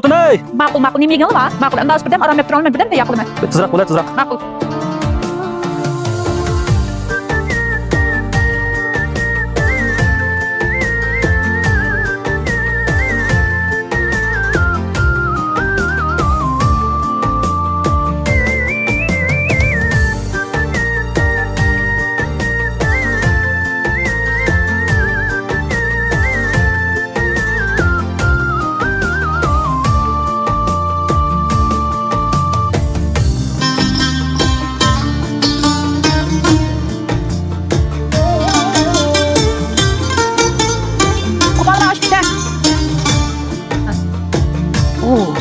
Tunay! Makul nimigil va. Makul. Andas birden aram yaptıralım birden de yapalım. Tızrak bula tızrak. Makul. Kumara aç bir de. Oo.